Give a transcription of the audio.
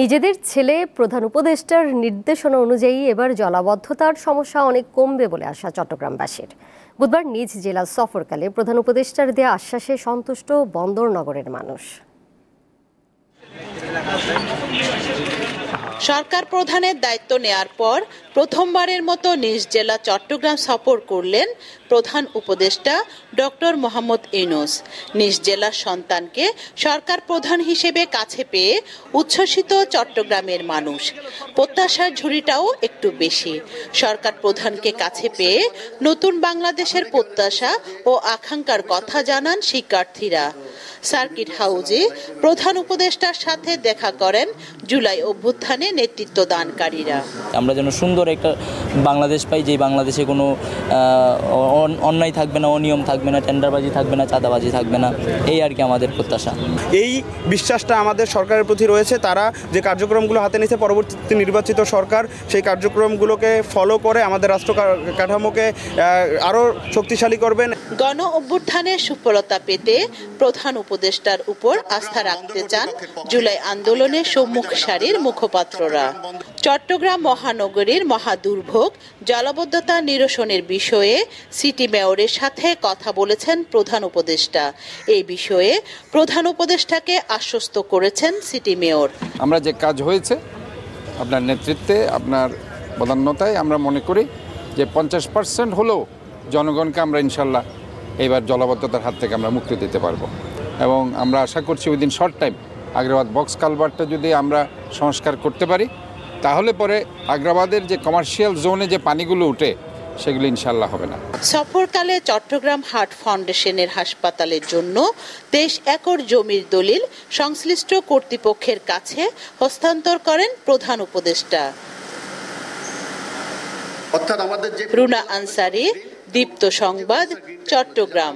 নিজেদের ছেলে প্রধান উপদেষ্টার নির্দেশনা অনুযায়ী এবার জলাবদ্ধতার সমস্যা অনেক কমবে বলে আশা চট্টগ্রামবাসীর। বুধবার নিজ জেলা সফরকালে প্রধান উপদেষ্টার দেয়া আশ্বাসে সন্তুষ্ট বন্দরনগরের মানুষ। সরকার প্রধানের দায়িত্ব নেয়ার পর প্রথমবারের মতো নিজ জেলা চট্টগ্রাম সফর করলেন প্রধান উপদেষ্টা ডক্টর মোহাম্মদ ইউনূস। নিজ জেলার সন্তানকে সরকার প্রধান হিসেবে কাছে পেয়ে উচ্ছ্বসিত চট্টগ্রামের মানুষ। প্রত্যাশার ঝুড়িটাও একটু বেশি। সরকার প্রধানকে কাছে পেয়ে নতুন বাংলাদেশের প্রত্যাশা ও আকাঙ্ক্ষার কথা জানান শিক্ষার্থীরা। সার্কিট হাউজে প্রধান উপদেষ্টার সাথে দেখা করেন জুলাই অভ্যুত্থানে নেতৃত্ব দানকারীরা। আমরা যেন সুন্দর একটা বাংলাদেশ পাই, যে বাংলাদেশে কোনো অন্যায় থাকবে না, অনিয়ম থাকবে না, টেন্ডারবাজি থাকবে না, চাঁদাবাজি থাকবে না, এই আর কি আমাদের প্রত্যাশা। এই বিশ্বাসটা আমাদের সরকারের প্রতি রয়েছে। তারা যে কার্যক্রমগুলো হাতে নিয়েছে, পরবর্তীতে নির্বাচিত সরকার সেই কার্যক্রমগুলোকে ফলো করে আমাদের রাষ্ট্র কাঠামোকে আরও শক্তিশালী করবেন। গণ অভ্যুত্থানের সুফলতা পেতে প্রধান উপদেষ্টার উপর আস্থা রাখতে চান জুলাই আন্দোলনের সম্মুখ সারির মুখপাত্ররা। চট্টগ্রাম মহানগরীর মহাদুর্ভোগ জলাবদ্ধতা নিরসনের বিষয়ে সিটি মেয়রের সাথে কথা বলেছেন প্রধান উপদেষ্টা। এই বিষয়ে প্রধান উপদেষ্টাকে আশ্বস্ত করেছেন সিটি মেয়র। আমরা যে কাজ হয়েছে আপনার নেতৃত্বে, আপনার বদান্যতায় আমরা মনে করি যে 50% হলেও জনগণকে আমরা ইনশাল্লাহ এইবার জলাবদ্ধতার হাত থেকে আমরা মুক্তি দিতে পারবো। এবং আমরা আশা করছি within short time Agrabad box কালভার্টটা যদি আমরা সংস্কার করতে পারি, তাহলে পরে আগ্রাবাদের যে কমার্শিয়াল জোনে যে পানিগুলো উঠে সেগুলো ইনশাল্লাহ হবে না। সফরকালে চট্টগ্রাম হার্ট ফাউন্ডেশনের হাসপাতালের জন্য 23 একর জমির দলিল সংশ্লিষ্ট কর্তৃপক্ষের কাছে হস্তান্তর করেন প্রধান উপদেষ্টা। রুনা আনসারী, দীপ্ত সংবাদ, চট্টগ্রাম।